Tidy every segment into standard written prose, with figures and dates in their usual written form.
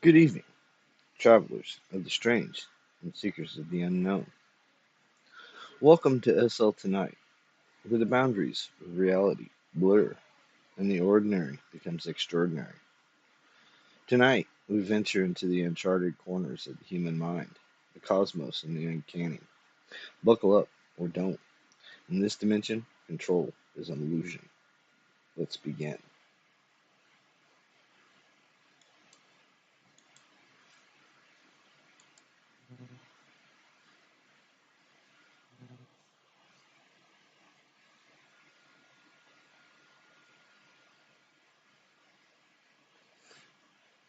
Good evening, travelers of the strange and seekers of the unknown. Welcome to SL Tonight, where the boundaries of reality blur and the ordinary becomes extraordinary. Tonight, we venture into the uncharted corners of the human mind, the cosmos, and the uncanny. Buckle up, or don't. In this dimension, control is an illusion. Let's begin.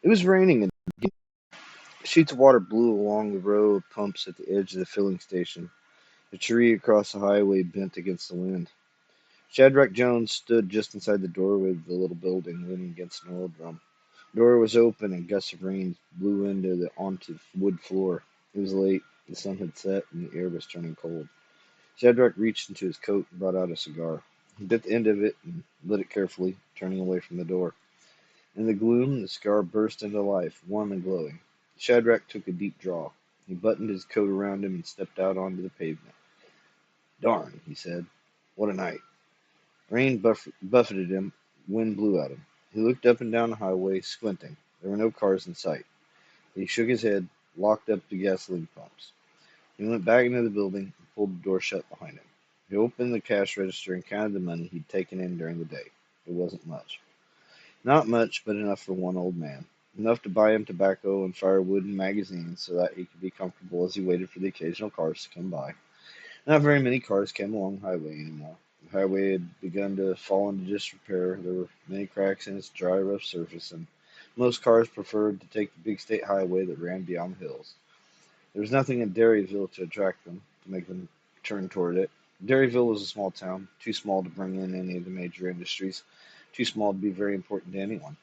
It was raining, and sheets of water blew along the row of pumps at the edge of the filling station. A tree across the highway bent against the wind. Shadrach Jones stood just inside the doorway of the little building, leaning against an oil drum. The door was open, and gusts of rain blew onto the wood floor. It was late, the sun had set, and the air was turning cold. Shadrach reached into his coat and brought out a cigar. He bit the end of it and lit it carefully, turning away from the door. In the gloom, the cigar burst into life, warm and glowing. Shadrach took a deep draw. He buttoned his coat around him and stepped out onto the pavement. "Darn," he said. "What a night." Rain buffeted him, wind blew at him. He looked up and down the highway, squinting. There were no cars in sight. He shook his head, locked up the gasoline pumps. He went back into the building and pulled the door shut behind him. He opened the cash register and counted the money he'd taken in during the day. It wasn't much. Not much, but enough for one old man. Enough to buy him tobacco and firewood and magazines so that he could be comfortable as he waited for the occasional cars to come by. Not very many cars came along the highway anymore. The highway had begun to fall into disrepair. There were many cracks in its dry, rough surface, and most cars preferred to take the big state highway that ran beyond the hills. There was nothing in Derryville to attract them, to make them turn toward it. Derryville was a small town, too small to bring in any of the major industries, too small to be very important to anyone.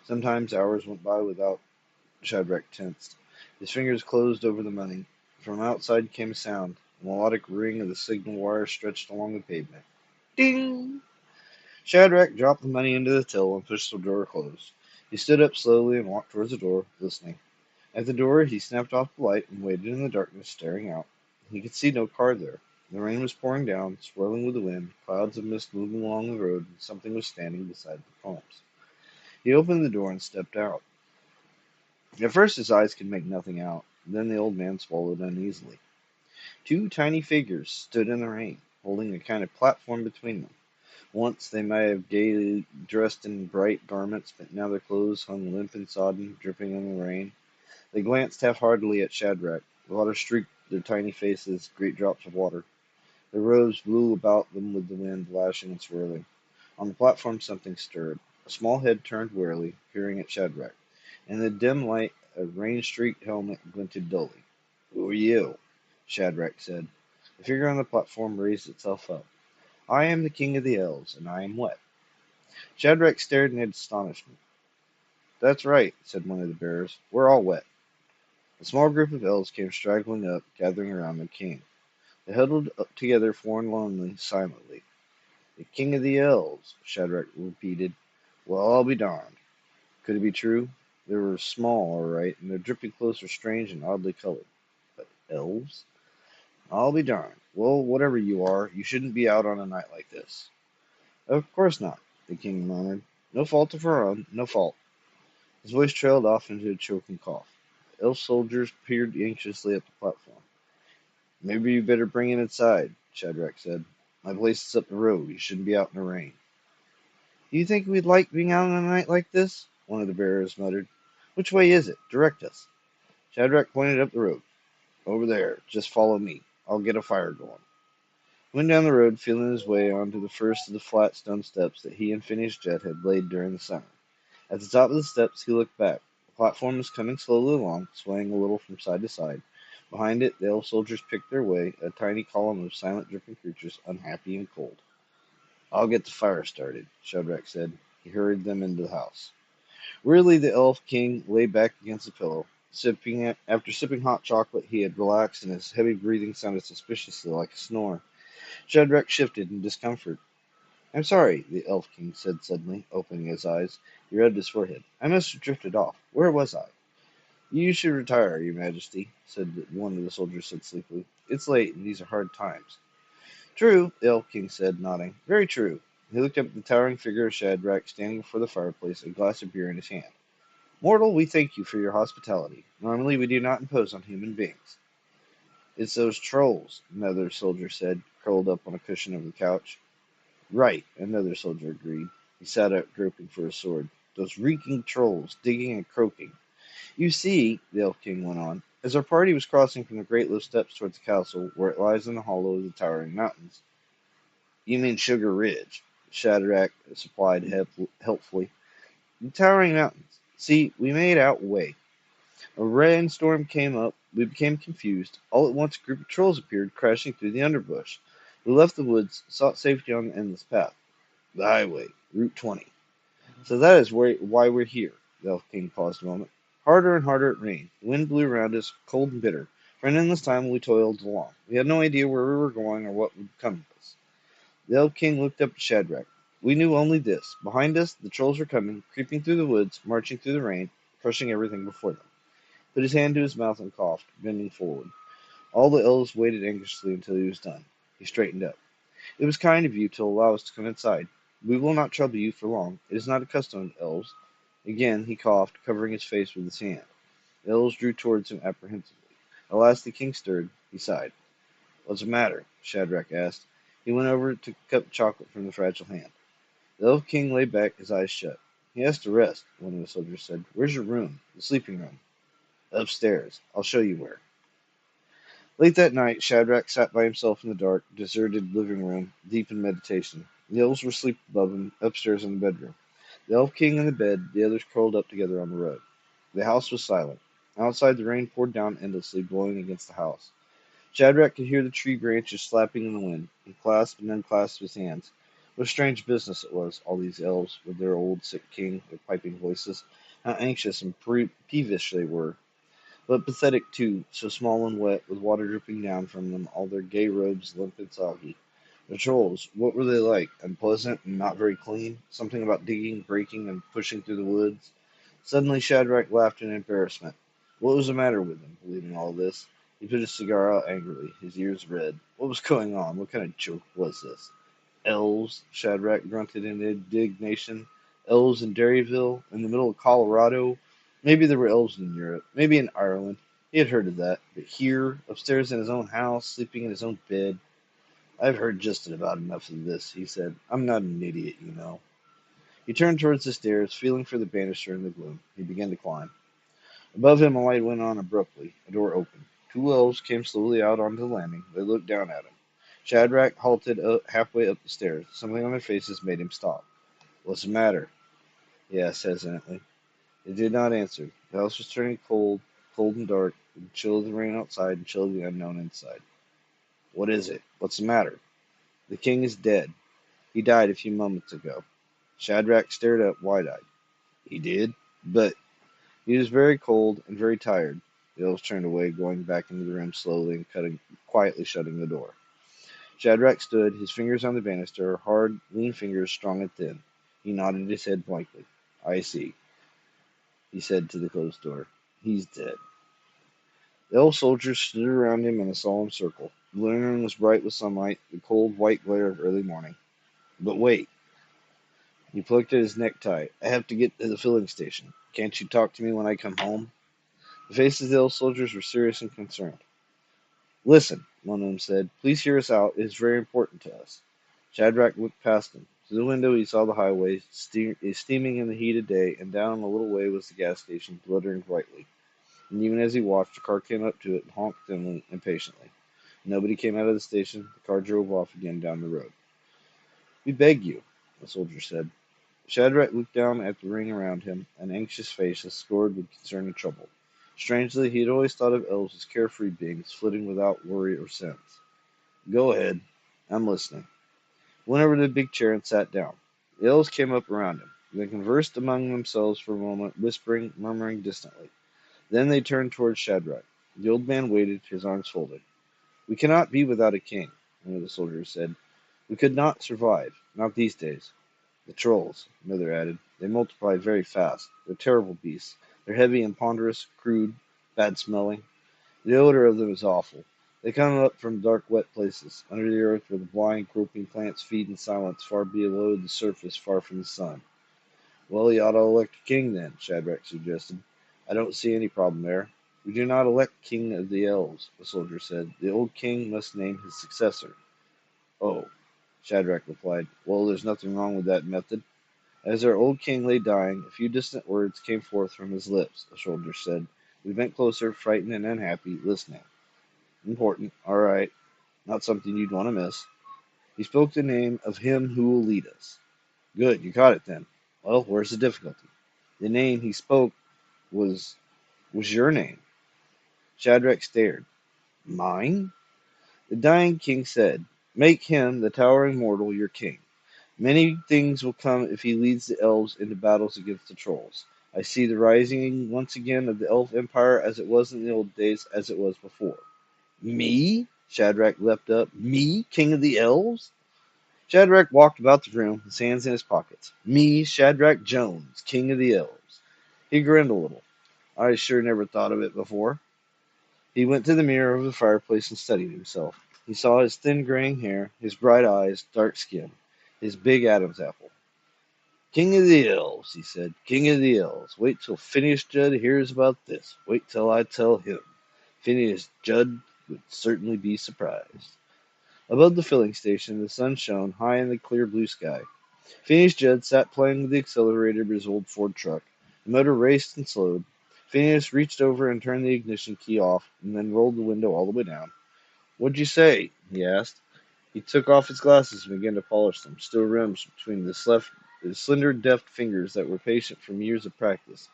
Sometimes hours went by without Shadrach tensed. His fingers closed over the money. From outside came a sound. The melodic ring of the signal wire stretched along the pavement. Ding! Shadrach dropped the money into the till and pushed the door closed. He stood up slowly and walked towards the door, listening. At the door, he snapped off the light and waited in the darkness, staring out. He could see no car there. The rain was pouring down, swirling with the wind, clouds of mist moving along the road, and something was standing beside the pumps. He opened the door and stepped out. At first his eyes could make nothing out. Then the old man swallowed uneasily. Two tiny figures stood in the rain, holding a kind of platform between them. Once they might have gaily dressed in bright garments, but now their clothes hung limp and sodden, dripping in the rain. They glanced half-heartedly at Shadrach. The water streaked their tiny faces, great drops of water. Their robes blew about them with the wind, lashing and swirling. On the platform something stirred. A small head turned wearily, peering at Shadrach. In the dim light, a rain-streaked helmet glinted dully. "Who are you?" Shadrach said. The figure on the platform raised itself up. "I am the king of the elves, and I am wet." Shadrach stared in astonishment. "That's right," said one of the bearers. "We're all wet." A small group of elves came straggling up, gathering around their king. They huddled up together forlornly, silently. "The king of the elves," Shadrach repeated. "Well, I'll be darned." Could it be true? They were small, all right, and their dripping clothes were strange and oddly colored. But elves? "I'll be darned. Well, whatever you are, you shouldn't be out on a night like this." "Of course not," the king murmured. "No fault of our own, no fault." His voice trailed off into a choking cough. The elf soldiers peered anxiously up the platform. "Maybe you better bring him inside," Shadrach said. "My place is up the road. He shouldn't be out in the rain." "Do you think we'd like being out on a night like this?" one of the bearers muttered. "Which way is it? Direct us." Shadrach pointed up the road. "Over there. Just follow me. I'll get a fire going." He went down the road, feeling his way onto the first of the flat stone steps that he and Phineas Jett had laid during the summer. At the top of the steps, he looked back. The platform was coming slowly along, swaying a little from side to side. Behind it, the elf soldiers picked their way, a tiny column of silent, dripping creatures, unhappy and cold. "I'll get the fire started," Shadrach said. He hurried them into the house. Wearily, the elf king lay back against the pillow. After sipping hot chocolate, he had relaxed, and his heavy breathing sounded suspiciously like a snore. Shadrach shifted in discomfort. "I'm sorry," the elf king said suddenly, opening his eyes. He rubbed his forehead. "I must have drifted off. Where was I?" You should retire, Your Majesty, said one of the soldiers said sleepily. It's late, and these are hard times. True, the Elf King said, nodding. Very true. He looked up at the towering figure of Shadrach standing before the fireplace, a glass of beer in his hand. Mortal, we thank you for your hospitality. Normally we do not impose on human beings. It's those trolls, another soldier said, curled up on a cushion of the couch. Right, another soldier agreed. He sat up, groping for his sword. Those reeking trolls, digging and croaking. You see, the Elf King went on, as our party was crossing from the great low steps towards the castle, where it lies in the hollow of the towering mountains. You mean Sugar Ridge, Shadrach supplied helpfully. The towering mountains. See, we made out way. A rainstorm came up. We became confused. All at once, a group of trolls appeared, crashing through the underbrush. We left the woods, sought safety on the endless path. The highway, Route 20. So that is why we're here. The Elf King paused a moment. Harder and harder it rained. The wind blew around us, cold and bitter. For an endless time we toiled along. We had no idea where we were going or what would come of us. The Elf King looked up at Shadrach. We knew only this. Behind us, the trolls were coming, creeping through the woods, marching through the rain, crushing everything before them. Put his hand to his mouth and coughed, bending forward. All the elves waited anxiously until he was done. He straightened up. It was kind of you to allow us to come inside. We will not trouble you for long. It is not a custom of elves. Again he coughed, covering his face with his hand. The elves drew towards him apprehensively. At last the king stirred. He sighed. What's the matter? Shadrach asked. He went over, took a cup of chocolate from the fragile hand. The elf king lay back, his eyes shut. He has to rest, one of the soldiers said. Where's your room? The sleeping room. Upstairs. I'll show you where. Late that night, Shadrach sat by himself in the dark, deserted living room, deep in meditation. The elves were asleep above him, upstairs in the bedroom. The elf king in the bed, the others curled up together on the rug. The house was silent. Outside, the rain poured down endlessly, blowing against the house. Shadrach could hear the tree branches slapping in the wind. He clasped and unclasped his hands. What a strange business it was, all these elves, with their old sick king, their piping voices. How anxious and peevish they were. But pathetic too, so small and wet, with water dripping down from them, all their gay robes limp and soggy. The trolls, what were they like? Unpleasant and not very clean? Something about digging, breaking, and pushing through the woods? Suddenly Shadrach laughed in embarrassment. What was the matter with him, believing all this? He put his cigar out angrily, his ears red. What was going on? What kind of joke was this? Elves, Shadrach grunted in indignation. Elves in Derryville, in the middle of Colorado. Maybe there were elves in Europe, maybe in Ireland. He had heard of that. But here, upstairs in his own house, sleeping in his own bed. I've heard just about enough of this, he said. I'm not an idiot, you know. He turned towards the stairs, feeling for the banister in the gloom. He began to climb. Above him, a light went on abruptly. A door opened. Two elves came slowly out onto the landing. They looked down at him. Shadrach halted halfway up the stairs. Something on their faces made him stop. What's the matter? He asked hesitantly. They did not answer. The house was turning cold, cold and dark, with the chill of the rain outside and chill of the unknown inside. What is it? What's the matter? The king is dead. He died a few moments ago. Shadrach stared up, wide-eyed. He did? But he was very cold and very tired. The elves turned away, going back into the room slowly and quietly shutting the door. Shadrach stood, his fingers on the banister, hard, lean fingers, strong and thin. He nodded his head blankly. I see, he said to the closed door. He's dead. The elf soldiers stood around him in a solemn circle. The living room was bright with sunlight, the cold white glare of early morning. But wait. He plucked at his necktie. I have to get to the filling station. Can't you talk to me when I come home? The faces of the elf soldiers were serious and concerned. Listen, one of them said. Please hear us out. It is very important to us. Shadrach looked past him. Through the window he saw the highway, steaming in the heat of day, and down a little way was the gas station, glittering brightly. And even as he watched, a car came up to it and honked thinly, impatiently. Nobody came out of the station. The car drove off again down the road. We beg you, the soldier said. Shadrach looked down at the ring around him, an anxious face scored with concern and trouble. Strangely, he had always thought of elves as carefree beings, flitting without worry or sense. Go ahead. I'm listening. Went over to the big chair and sat down. The elves came up around him. They conversed among themselves for a moment, whispering, murmuring distantly. Then they turned towards Shadrach. The old man waited, his arms folded. We cannot be without a king, one of the soldiers said. We could not survive, not these days. The trolls, another added. They multiply very fast. They're terrible beasts. They're heavy and ponderous, crude. bad smelling. The odor of them is awful. They come up from dark, wet places, under the earth where the blind, groping plants feed in silence far below the surface, far from the sun. Well, you ought to elect a king then, Shadrach suggested. I don't see any problem there. We do not elect king of the elves, the soldier said. The old king must name his successor. Oh, Shadrach replied. Well, there's nothing wrong with that method. As our old king lay dying, a few distant words came forth from his lips, the soldier said. We bent closer, frightened and unhappy, listening. Important, all right. Not something you'd want to miss. He spoke the name of him who will lead us. Good, you caught it then. Well, where's the difficulty? The name he spoke was your name. Shadrach stared. Mine? The dying king said, make him, the towering mortal, your king. Many things will come if he leads the elves into battles against the trolls. I see the rising once again of the elf empire as it was in the old days, as it was before. Me? Shadrach leapt up. Me, king of the elves? Shadrach walked about the room, his hands in his pockets. Me, Shadrach Jones, king of the elves. He grinned a little. I sure never thought of it before. He went to the mirror over the fireplace and studied himself. He saw his thin graying hair, his bright eyes, dark skin, his big Adam's apple. King of the elves, he said. King of the elves. Wait till Phineas Judd hears about this. Wait till I tell him. Phineas Judd would certainly be surprised. Above the filling station, the sun shone high in the clear blue sky. Phineas Judd sat playing with the accelerator of his old Ford truck. The motor raced and slowed. Phineas reached over and turned the ignition key off, and then rolled the window all the way down. What'd you say? He asked. He took off his glasses and began to polish them, still rims between his slender, deft fingers that were patient from years of practice.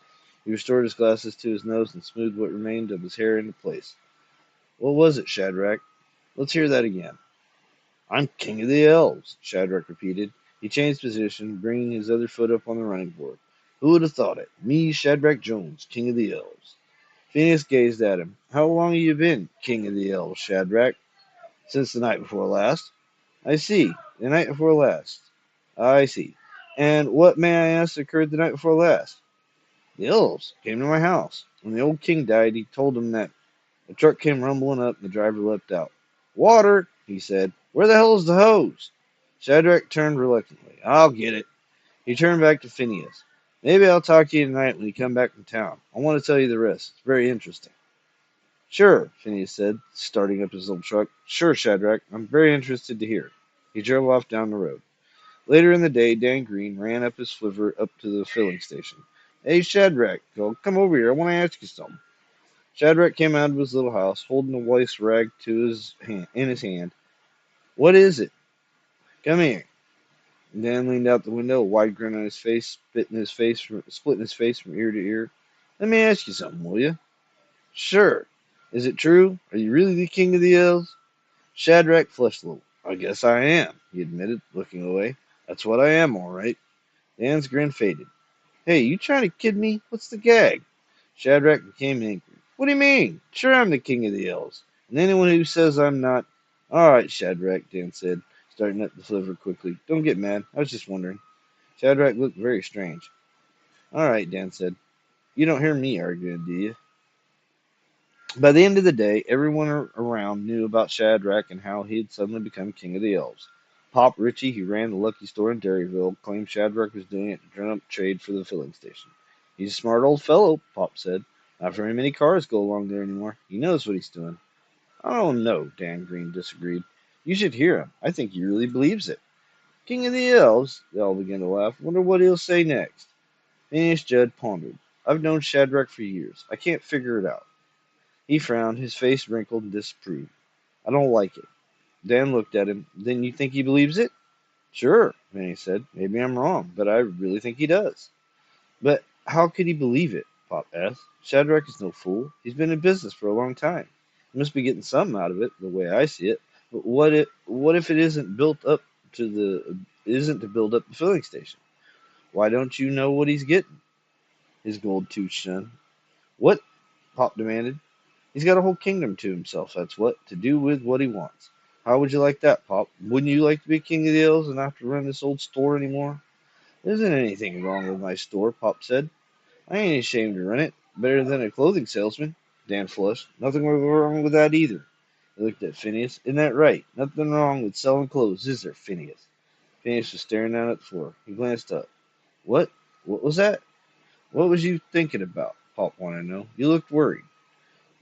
He restored his glasses to his nose and smoothed what remained of his hair into place. What was it, Shadrach? Let's hear that again. I'm king of the elves, Shadrach repeated. He changed position, bringing his other foot up on the running board. Who would have thought it? Me, Shadrach Jones, king of the elves. Phineas gazed at him. How long have you been king of the elves, Shadrach? Since the night before last. I see. The night before last. I see. And what, may I ask, occurred the night before last? The elves came to my house. When the old king died, he told them that. The truck came rumbling up, and the driver leapt out. Water, he said. Where the hell is the hose? Shadrach turned reluctantly. I'll get it. He turned back to Phineas. Maybe I'll talk to you tonight when you come back from town. I want to tell you the rest. It's very interesting. Sure, Phineas said, starting up his little truck. Sure, Shadrach. I'm very interested to hear. He drove off down the road. Later in the day, Dan Green ran up his flivver up to the filling station. Hey, Shadrach, come over here. I want to ask you something. Shadrach came out of his little house, holding a waste rag in his hand. What is it? Come here. Dan leaned out the window, a wide grin on his face, splitting his face from ear to ear. Let me ask you something, will you? Sure. Is it true? Are you really the king of the elves? Shadrach flushed a little. I guess I am, he admitted, looking away. That's what I am, all right. Dan's grin faded. Hey, you trying to kid me? What's the gag? Shadrach became angry. What do you mean? Sure, I'm the king of the elves. And anyone who says I'm not. All right, Shadrach, Dan said, starting up the flivver quickly. Don't get mad. I was just wondering. Shadrach looked very strange. All right, Dan said. You don't hear me arguing, do you? By the end of the day, everyone around knew about Shadrach and how he had suddenly become king of the elves. Pop Ritchie, who ran the Lucky Store in Derryville, claimed Shadrach was doing it to drum up trade for the filling station. He's a smart old fellow, Pop said. Not very many cars go along there anymore. He knows what he's doing. I don't know, Dan Green disagreed. You should hear him. I think he really believes it. King of the elves, they all began to laugh. Wonder what he'll say next. Phineas Judd pondered. I've known Shadrach for years. I can't figure it out. He frowned, his face wrinkled and disapproved. I don't like it. Dan looked at him. Then you think he believes it? Sure, Vinny said. Maybe I'm wrong, but I really think he does. But how could he believe it? Pop asked. Shadrach is no fool. He's been in business for a long time. He must be getting something out of it, the way I see it. But what if it isn't to build up the filling station? Why don't you know what he's getting? His gold-toothed son. What? Pop demanded. He's got a whole kingdom to himself, that's what, to do with what he wants. How would you like that, Pop? Wouldn't you like to be king of the elves and not have to run this old store anymore? There isn't anything wrong with my store, Pop said. I ain't ashamed to run it. Better than a clothing salesman. Dan flushed. Nothing wrong with that either. He looked at Phineas. Isn't that right? Nothing wrong with selling clothes, is there, Phineas? Phineas was staring down at the floor. He glanced up. What? What was that? What was you thinking about? Pop wanted to know. You looked worried.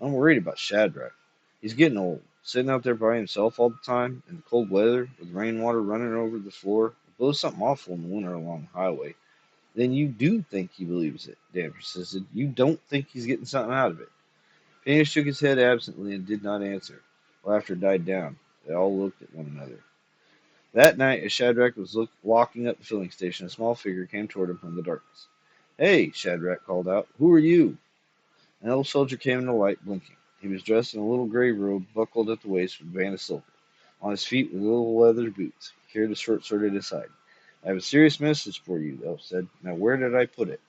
I'm worried about Shadrach. He's getting old, sitting out there by himself all the time in the cold weather with rainwater running over the floor. It blows something awful in the winter along the highway. Then you do think he believes it, Dan persisted. You don't think he's getting something out of it. Phineas shook his head absently and did not answer. Laughter died down. They all looked at one another. That night, as Shadrach was walking up the filling station, a small figure came toward him from the darkness. Hey, Shadrach called out. Who are you? An elf soldier came into light, blinking. He was dressed in a little gray robe, buckled at the waist with a band of silver. On his feet were little leather boots. He carried a short sword at his side. I have a serious message for you, the elf said. Now where did I put it?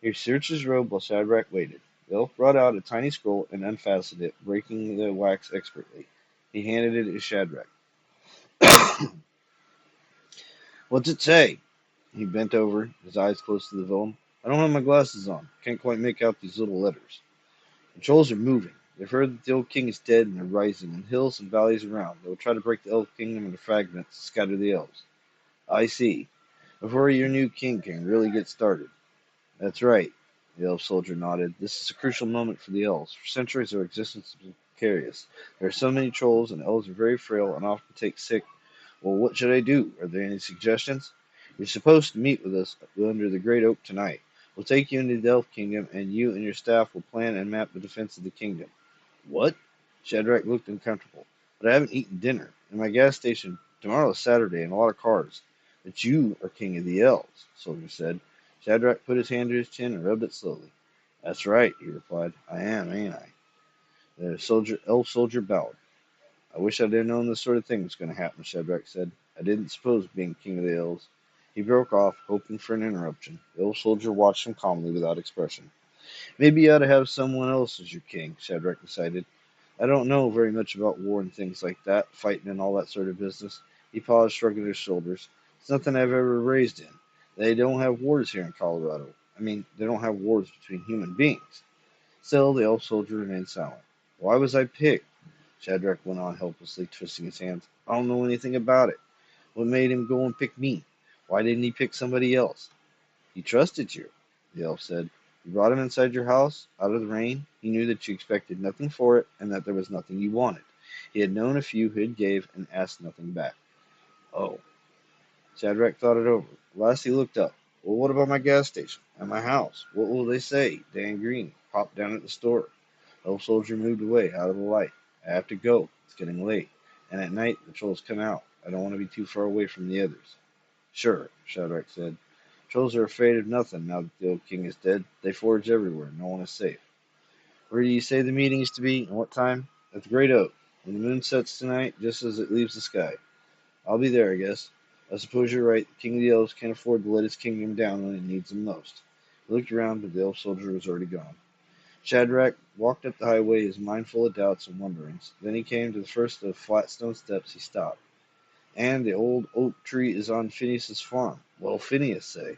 He searched his robe while Shadrach waited. The elf brought out a tiny scroll and unfastened it, breaking the wax expertly. He handed it to Shadrach. What's it say? He bent over, his eyes close to the vellum. I don't have my glasses on. Can't quite make out these little letters. The trolls are moving. They've heard that the old king is dead and they're rising in hills and valleys around. They will try to break the elf kingdom into fragments and scatter the elves. I see. Before your new king can really get started. That's right. The elf soldier nodded. This is a crucial moment for the elves. For centuries, their existence has been precarious. There are so many trolls, and elves are very frail and often take sick. Well, what should I do? Are there any suggestions? You're supposed to meet with us under the great oak tonight. We'll take you into the elf kingdom, and you and your staff will plan and map the defense of the kingdom. What? Shadrach looked uncomfortable. But I haven't eaten dinner. In my gas station, tomorrow is Saturday and a lot of cars. But you are king of the elves, the soldier said. Shadrach put his hand to his chin and rubbed it slowly. That's right, he replied. I am, ain't I? The elf soldier bowed. I wish I'd have known this sort of thing was going to happen, Shadrach said. I didn't suppose being king of the elves. He broke off, hoping for an interruption. The old soldier watched him calmly without expression. Maybe you ought to have someone else as your king, Shadrach decided. I don't know very much about war and things like that, fighting and all that sort of business. He paused, shrugging his shoulders. It's nothing I've ever raised in. They don't have wars here in Colorado. I mean, they don't have wars between human beings. Still, the elf soldier remained silent. Why was I picked? Shadrach went on helplessly, twisting his hands. I don't know anything about it. What made him go and pick me? Why didn't he pick somebody else? He trusted you, the elf said. You brought him inside your house, out of the rain. He knew that you expected nothing for it, and that there was nothing you wanted. He had known a few who had gave and asked nothing back. Oh. Shadrach thought it over. Last he looked up. Well, what about my gas station? And my house? What will they say? Dan Green popped down at the store. The elf soldier moved away, out of the light. I have to go. It's getting late. And at night, the trolls come out. I don't want to be too far away from the others. Sure, Shadrach said. Trolls are afraid of nothing now that the old king is dead. They forage everywhere. No one is safe. Where do you say the meeting is to be, and what time? At the Great Oak. When the moon sets tonight, just as it leaves the sky. I'll be there, I guess. I suppose you're right. The king of the elves can't afford to let his kingdom down when it needs him most. He looked around, but the elf soldier was already gone. Shadrach walked up the highway, his mind full of doubts and wonderings. Then he came to the first of the flat stone steps. He stopped. And the old oak tree is on Phineas's farm. What'll Phineas say?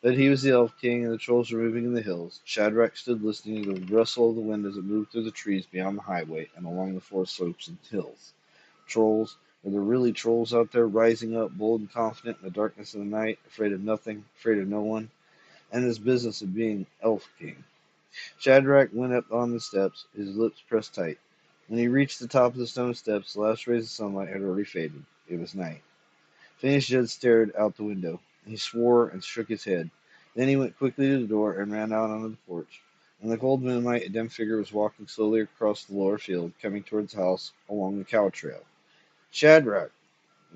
But he was the Elf King, and the trolls were moving in the hills. Shadrach stood listening to the rustle of the wind as it moved through the trees beyond the highway and along the forest slopes and hills. Trolls? Were there really trolls out there, rising up, bold and confident in the darkness of the night, afraid of nothing, afraid of no one? And this business of being Elf King. Shadrach went up on the steps, his lips pressed tight. When he reached the top of the stone steps, the last rays of sunlight had already faded. It was night. Phineas Judd stared out the window. He swore and shook his head. Then he went quickly to the door and ran out onto the porch. In the cold moonlight, a dim figure was walking slowly across the lower field, coming towards the house along the cow trail. Shadrach!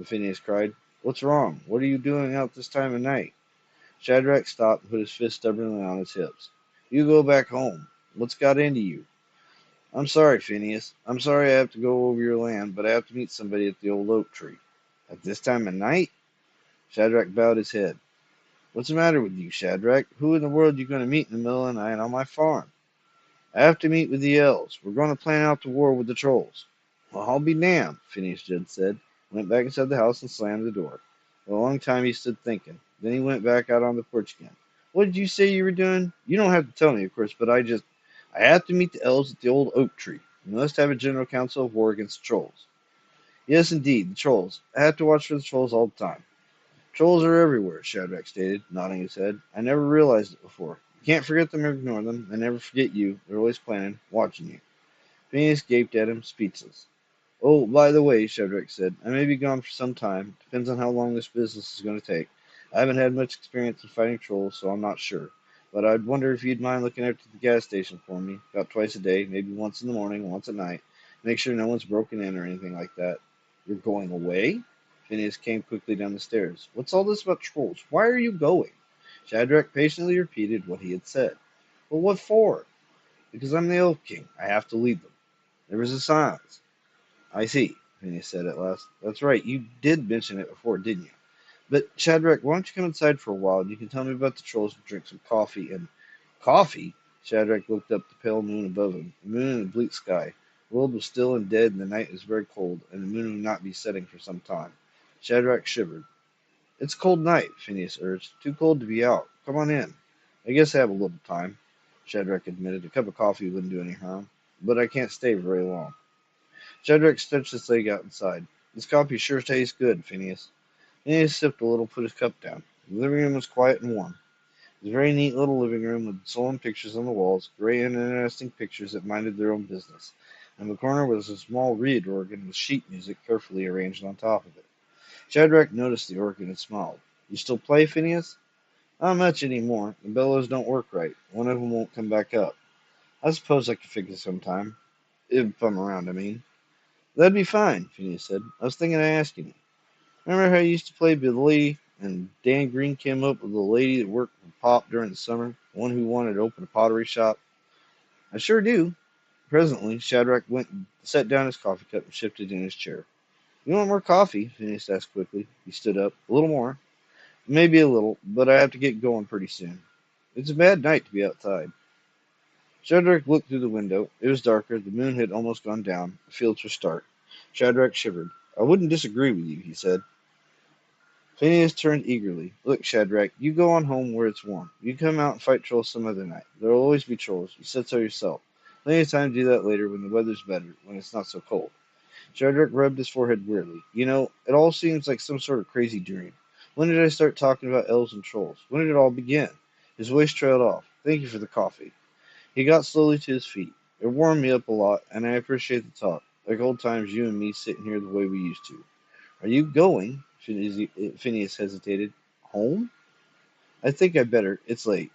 Phineas cried. What's wrong? What are you doing out this time of night? Shadrach stopped and put his fist stubbornly on his hips. You go back home. What's got into you? I'm sorry, Phineas. I'm sorry I have to go over your land, but I have to meet somebody at the old oak tree. At this time of night? Shadrach bowed his head. What's the matter with you, Shadrach? Who in the world are you going to meet in the middle of the night on my farm? I have to meet with the elves. We're going to plan out the war with the trolls. Well, I'll be damned, Phineas Judd said. Went back inside the house and slammed the door. For a long time he stood thinking. Then he went back out on the porch again. What did you say you were doing? You don't have to tell me, of course, but I have to meet the elves at the old oak tree. We must have a general council of war against the trolls. Yes, indeed, the trolls. I have to watch for the trolls all the time. Trolls are everywhere, Shadrach stated, nodding his head. I never realized it before. You can't forget them or ignore them. They never forget you. They're always planning, watching you. Phineas gaped at him, speechless. Oh, by the way, Shadrach said, I may be gone for some time. Depends on how long this business is going to take. I haven't had much experience in fighting trolls, so I'm not sure. But I'd wonder if you'd mind looking after the gas station for me, about twice a day, maybe once in the morning, once at night. Make sure no one's broken in or anything like that. You're going away? Phineas came quickly down the stairs. What's all this about trolls? Why are you going? Shadrach patiently repeated what he had said. Well, what for? Because I'm the Elf King. I have to lead them. There was a silence. I see, Phineas said at last. That's right, you did mention it before, didn't you? But, Shadrach, why don't you come inside for a while and you can tell me about the trolls and drink some coffee and... Coffee? Shadrach looked up the pale moon above him, the moon in the bleak sky. The world was still and dead and the night was very cold, and the moon would not be setting for some time. Shadrach shivered. It's a cold night, Phineas urged. Too cold to be out. Come on in. I guess I have a little time, Shadrach admitted. A cup of coffee wouldn't do any harm. But I can't stay very long. Shadrach stretched his leg out inside. This coffee sure tastes good, Phineas. Phineas sipped a little, put his cup down. The living room was quiet and warm. It was a very neat little living room with solemn pictures on the walls, gray and interesting pictures that minded their own business. In the corner was a small reed organ with sheet music carefully arranged on top of it. Shadrach noticed the organ and smiled. You still play, Phineas? Not much anymore. The bellows don't work right. One of them won't come back up. I suppose I could fix it sometime. If I'm around, I mean. That'd be fine, Phineas said. I was thinking of asking you. Remember how you used to play Billy and Dan Green came up with the lady that worked for Pop during the summer, the one who wanted to open a pottery shop? I sure do. Presently, Shadrach went and set down his coffee cup and shifted in his chair. You want more coffee? Phineas asked quickly. He stood up. A little more. Maybe a little, but I have to get going pretty soon. It's a bad night to be outside. Shadrach looked through the window. It was darker. The moon had almost gone down. The fields were stark. Shadrach shivered. I wouldn't disagree with you, he said. Phineas turned eagerly. Look, Shadrach, you go on home where it's warm. You come out and fight trolls some other night. There'll always be trolls. You said so yourself. Plenty of time to do that later when the weather's better, when it's not so cold. Shadrach rubbed his forehead wearily. You know, it all seems like some sort of crazy dream. When did I start talking about elves and trolls? When did it all begin? His voice trailed off. Thank you for the coffee. He got slowly to his feet. It warmed me up a lot, and I appreciate the talk. Like old times, you and me sitting here the way we used to. Are you going? Phineas hesitated. Home? I think I better. It's late.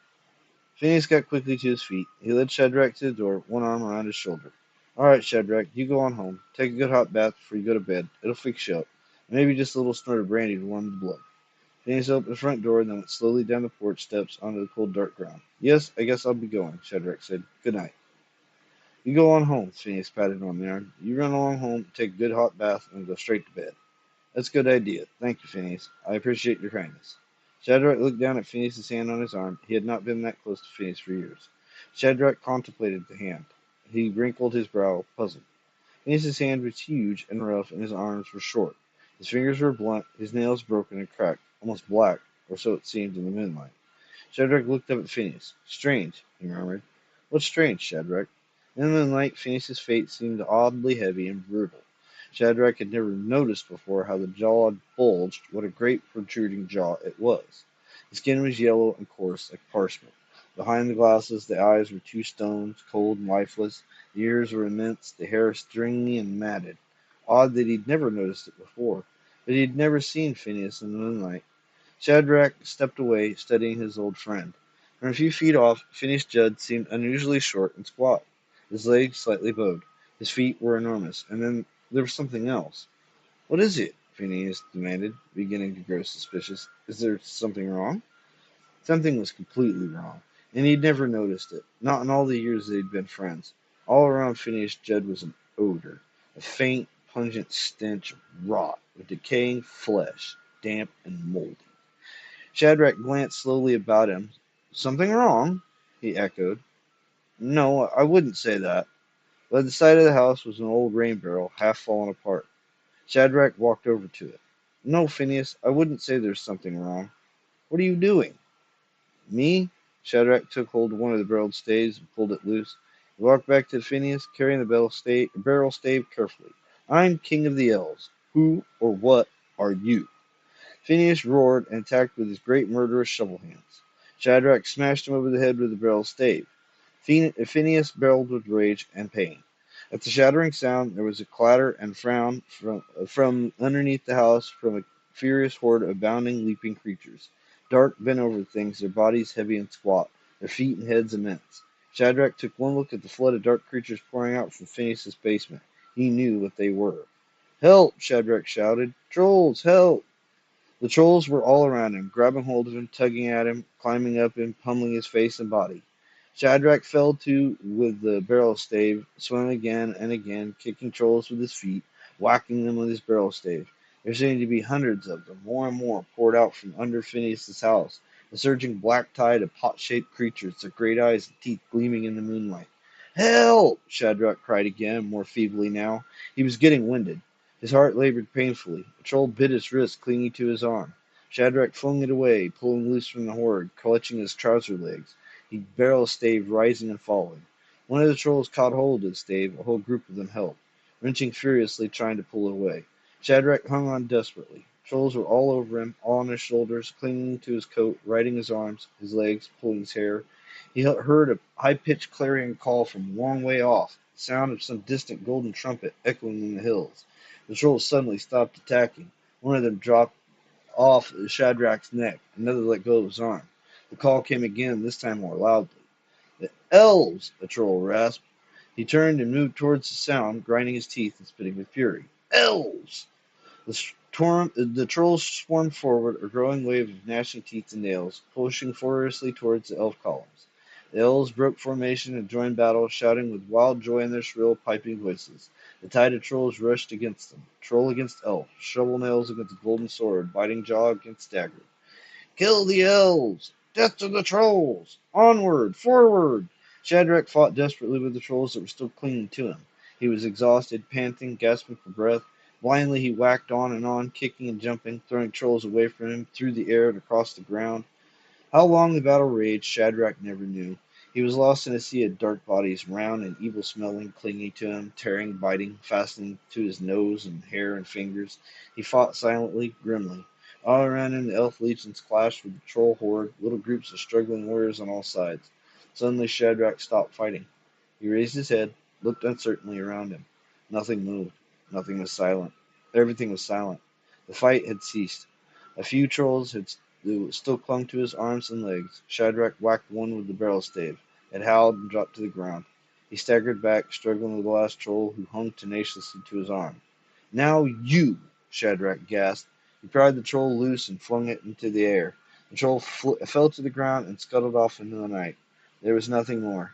Phineas got quickly to his feet. He led Shadrach to the door, one arm around his shoulder. All right, Shadrach, you go on home. Take a good hot bath before you go to bed. It'll fix you up. Maybe just a little snort of brandy to warm the blood. Phineas opened the front door and then went slowly down the porch steps onto the cold, dark ground. Yes, I guess I'll be going, Shadrach said. Good night. You go on home, Phineas patted him on the arm. You run along home, take a good hot bath, and go straight to bed. That's a good idea. Thank you, Phineas. I appreciate your kindness. Shadrach looked down at Phineas's hand on his arm. He had not been that close to Phineas for years. Shadrach contemplated the hand. He wrinkled his brow, puzzled. Phineas's hand was huge and rough, and his arms were short. His fingers were blunt, his nails broken and cracked, almost black, or so it seemed in the moonlight. Shadrach looked up at Phineas. Strange, he murmured. What's strange, Shadrach? In the moonlight, Phineas's face seemed oddly heavy and brutal. Shadrach had never noticed before how the jaw bulged, what a great protruding jaw it was. The skin was yellow and coarse, like parchment. Behind the glasses, the eyes were two stones, cold and lifeless. The ears were immense, the hair stringy and matted. Odd that he'd never noticed it before, but he'd never seen Phineas in the moonlight. Shadrach stepped away, studying his old friend. From a few feet off, Phineas Judd seemed unusually short and squat. His legs slightly bowed. His feet were enormous, and then there was something else. What is it? Phineas demanded, beginning to grow suspicious. Is there something wrong? Something was completely wrong, and he'd never noticed it, not in all the years they'd been friends. All around Phineas Judd was an odor, a faint, pungent stench of rot, of decaying flesh, damp and moldy. Shadrach glanced slowly about him. Something wrong? He echoed. No, I wouldn't say that. By the side of the house was an old rain barrel, half fallen apart. Shadrach walked over to it. No, Phineas, I wouldn't say there's something wrong. What are you doing? Me? Shadrach took hold of one of the barreled staves and pulled it loose. He walked back to Phineas, carrying the barrel stave carefully. I'm king of the elves. Who or what are you? Phineas roared and attacked with his great murderous shovel hands. Shadrach smashed him over the head with the barrel stave. Phineas barreled with rage and pain. At the shattering sound, there was a clatter and frown from underneath the house from a furious horde of bounding, leaping creatures. Dark bent over things, their bodies heavy and squat, their feet and heads immense. Shadrach took one look at the flood of dark creatures pouring out from Phineas's basement. He knew what they were. Help! Shadrach shouted. Trolls, help! The trolls were all around him, grabbing hold of him, tugging at him, climbing up him, pummeling his face and body. Shadrach fell to with the barrel stave, swimming again and again, kicking trolls with his feet, whacking them with his barrel stave. There seemed to be hundreds of them. More and more poured out from under Phineas's house, a surging black tide of pot-shaped creatures, their great eyes and teeth gleaming in the moonlight. Help! Shadrach cried again, more feebly now. He was getting winded. His heart labored painfully. A troll bit his wrist, clinging to his arm. Shadrach flung it away, pulling loose from the horde, clutching his trouser legs. He barrel staved, rising and falling. One of the trolls caught hold of the stave. A whole group of them helped, wrenching furiously, trying to pull it away. Shadrach hung on desperately. Trolls were all over him, all on his shoulders, clinging to his coat, riding his arms, his legs, pulling his hair. He heard a high-pitched clarion call from a long way off, the sound of some distant golden trumpet echoing in the hills. The trolls suddenly stopped attacking. One of them dropped off Shadrach's neck, another let go of his arm. The call came again, this time more loudly. The elves! A troll rasped. He turned and moved towards the sound, grinding his teeth and spitting with fury. Elves! The trolls swarmed forward, a growing wave of gnashing teeth and nails, pushing furiously towards the elf columns. The elves broke formation and joined battle, shouting with wild joy in their shrill, piping voices. The tide of trolls rushed against them, troll against elf, shovel nails against golden sword, biting jaw against dagger. Kill the elves! Death to the trolls! Onward! Forward! Shadrach fought desperately with the trolls that were still clinging to him. He was exhausted, panting, gasping for breath. Blindly he whacked on, kicking and jumping, throwing trolls away from him, through the air and across the ground. How long the battle raged, Shadrach never knew. He was lost in a sea of dark bodies, round and evil-smelling, clinging to him, tearing, biting, fastening to his nose and hair and fingers. He fought silently, grimly. All around him the elf legions clashed with the troll horde, little groups of struggling warriors on all sides. Suddenly Shadrach stopped fighting. He raised his head, looked uncertainly around him. Nothing moved. Nothing was silent. Everything was silent. The fight had ceased. A few trolls had still clung to his arms and legs. Shadrach whacked one with the barrel stave. It howled and dropped to the ground. He staggered back, struggling with the last troll, who hung tenaciously to his arm. Now you! Shadrach gasped. He pried the troll loose and flung it into the air. The troll fell to the ground and scuttled off into the night. There was nothing more.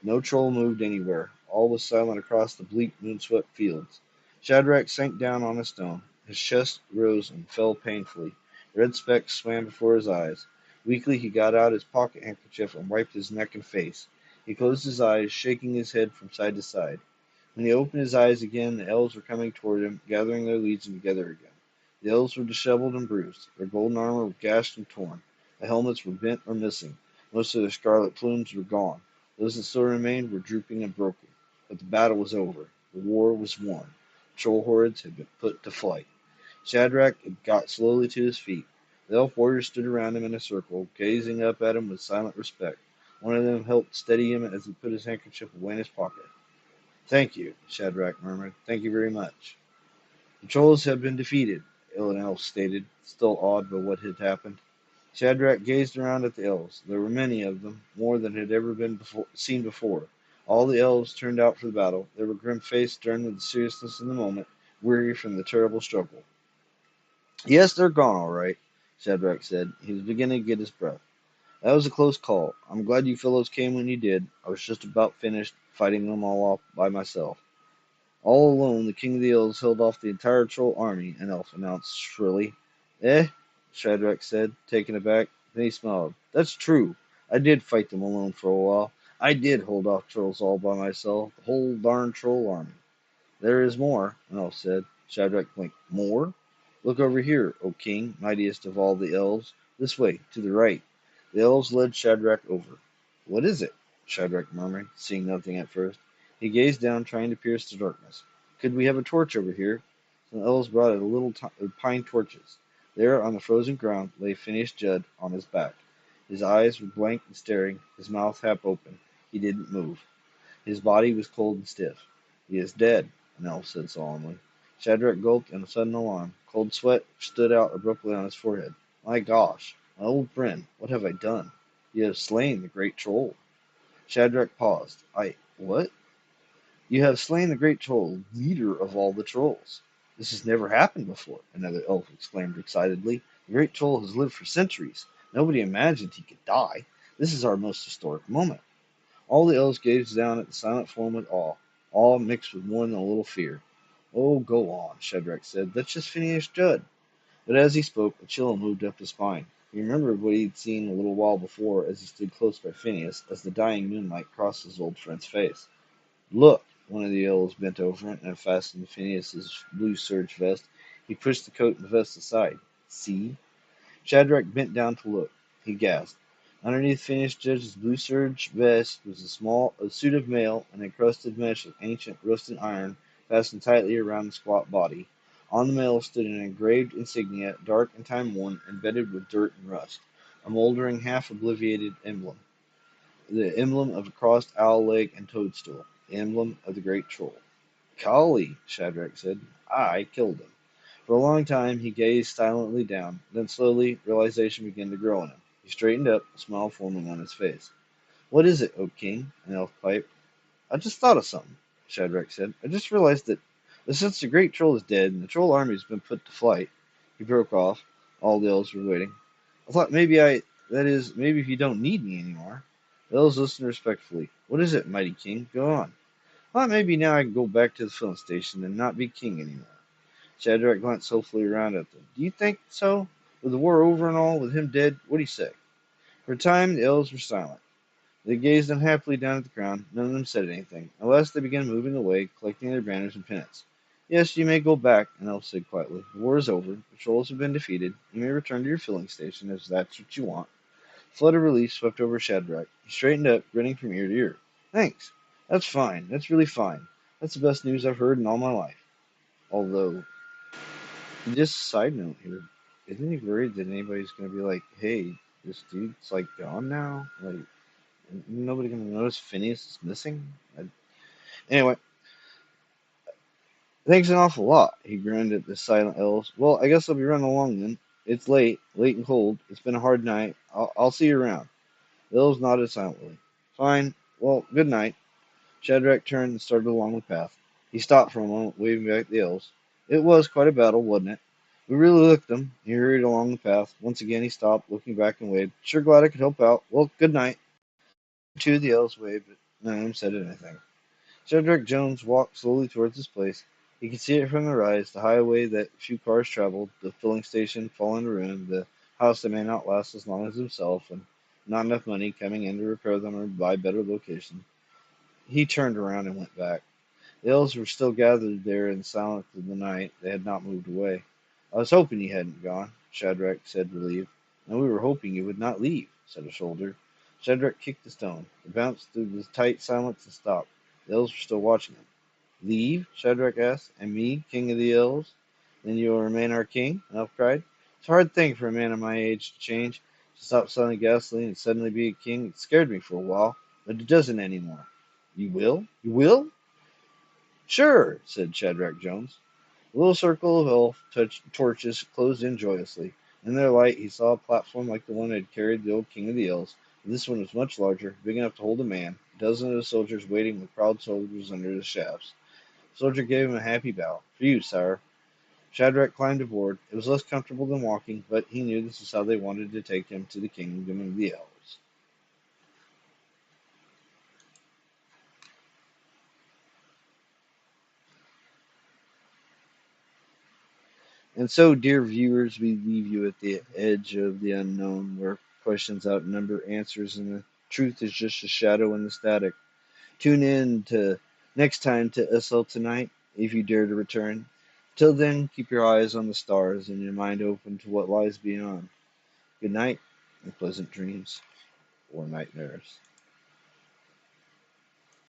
No troll moved anywhere. All was silent across the bleak, moon-swept fields. Shadrach sank down on a stone. His chest rose and fell painfully. Red specks swam before his eyes. Weakly he got out his pocket handkerchief and wiped his neck and face. He closed his eyes, shaking his head from side to side. When he opened his eyes again, the elves were coming toward him, gathering their legion together again. The elves were disheveled and bruised. Their golden armor was gashed and torn. The helmets were bent or missing. Most of their scarlet plumes were gone. Those that still remained were drooping and broken. But the battle was over. The war was won. Troll hordes had been put to flight. Shadrach had got slowly to his feet. The elf warriors stood around him in a circle, gazing up at him with silent respect. One of them helped steady him as he put his handkerchief away in his pocket. Thank you, Shadrach murmured. Thank you very much. The trolls have been defeated, an elf stated, still awed by what had happened. Shadrach gazed around at the elves. There were many of them, more than had ever been seen before. All the elves turned out for the battle. They were grim-faced, stern with the seriousness of the moment, weary from the terrible struggle. Yes, they're gone, all right, Shadrach said. He was beginning to get his breath. That was a close call. I'm glad you fellows came when you did. I was just about finished fighting them all off by myself. All alone, the king of the elves held off the entire troll army, an elf announced shrilly. Eh? Shadrach said, taken aback. Then he smiled. That's true. I did fight them alone for a while. I did hold off trolls all by myself, the whole darn troll army. There is more, an elf said. Shadrach blinked. More? Look over here, O king, mightiest of all the elves. This way, to the right. The elves led Shadrach over. What is it? Shadrach murmured, seeing nothing at first. He gazed down, trying to pierce the darkness. Could we have a torch over here? Some elves brought out pine torches. There, on the frozen ground, lay Phineas Judd on his back. His eyes were blank and staring, his mouth half open. He didn't move. His body was cold and stiff. He is dead, an elf said solemnly. Shadrach gulped in a sudden alarm. Cold sweat stood out abruptly on his forehead. My gosh, my old friend, what have I done? You have slain the great troll. Shadrach paused. What? You have slain the great troll, leader of all the trolls. This has never happened before, another elf exclaimed excitedly. The great troll has lived for centuries. Nobody imagined he could die. This is our most historic moment. All the elves gazed down at the silent form with awe mixed with more than a little fear. Oh, go on, Shadrach said. That's just Phineas Judd. But as he spoke, a chill moved up his spine. He remembered what he'd seen a little while before as he stood close by Phineas as the dying moonlight crossed his old friend's face. Look! One of the elves bent over and unfastened Phineas's blue serge vest. He pushed the coat and vest aside. See? Shadrach bent down to look. He gasped. Underneath Phineas Judge's blue serge vest was a suit of mail and a crusted mesh of ancient rusted iron fastened tightly around the squat body. On the mail stood an engraved insignia, dark and time-worn, embedded with dirt and rust, a moldering, half-obliterated emblem. The emblem of a crossed owl leg and toadstool, the emblem of the great troll. Golly, Shadrach said, I killed him. For a long time he gazed silently down, then slowly realization began to grow on him. He straightened up, a smile forming on his face. What is it, O king? An elf piped. I just thought of something, Shadrach said. I just realized that since the great troll is dead and the troll army has been put to flight, he broke off. All the elves were waiting. I thought maybe if you don't need me anymore. The elves listened respectfully. What is it, mighty king? Go on. I thought maybe now I can go back to the filling station and not be king anymore. Shadrach glanced hopefully around at them. Do you think so? With the war over and all, with him dead, what do you say? For a time the elves were silent. They gazed unhappily down at the ground. None of them said anything. At last they began moving away, collecting their banners and pennants. Yes, you may go back, an elf said quietly. The war is over. The trolls have been defeated. You may return to your filling station, if that's what you want. A flood of relief swept over Shadrach. He straightened up, grinning from ear to ear. Thanks. That's fine. That's really fine. That's the best news I've heard in all my life. Although, just a side note here, isn't he worried that anybody's going to be like, hey, this dude's like gone now? Like, nobody going to notice Phineas is missing? Anyway, thanks an awful lot, he grinned at the silent elves. Well, I guess I'll be running along then. It's late and cold. It's been a hard night. I'll see you around. The elves nodded silently. Fine. Well, good night. Shadrach turned and started along the path. He stopped for a moment, waving back at the elves. It was quite a battle, wasn't it? We really licked them. He hurried along the path. Once again he stopped, looking back and waved. Sure glad I could help out. Well, good night. Two of the elves waved, but none of them said anything. Shadrach Jones walked slowly towards his place. He could see it from the rise, the highway that few cars traveled, the filling station falling to ruin, the house that may not last as long as himself, and not enough money coming in to repair them or buy better location. He turned around and went back. The elves were still gathered there in the silence of the night. They had not moved away. I was hoping you hadn't gone, Shadrach said, relieved. And we were hoping you would not leave, said a shoulder. Shadrach kicked the stone. It bounced through the tight silence and stopped. The elves were still watching him. Leave? Shadrach asked. And me, king of the elves? Then you will remain our king? An elf cried. It's a hard thing for a man of my age to change, to stop selling gasoline and suddenly be a king. It scared me for a while, but it doesn't anymore. You will? You will? Sure, said Shadrach Jones. The little circle of torches closed in joyously. In their light, he saw a platform like the one that had carried the old king of the elves. But this one was much larger, big enough to hold a man. A dozen of the soldiers waiting with proud soldiers under the shafts. The soldier gave him a happy bow. For you, sire. Shadrach climbed aboard. It was less comfortable than walking, but he knew this is how they wanted to take him to the kingdom of the elves. And so, dear viewers, we leave you at the edge of the unknown, where questions outnumber answers and the truth is just a shadow in the static. Tune in to next time to SL Tonight, if you dare to return. Till then, keep your eyes on the stars and your mind open to what lies beyond. Good night and pleasant dreams or nightmares.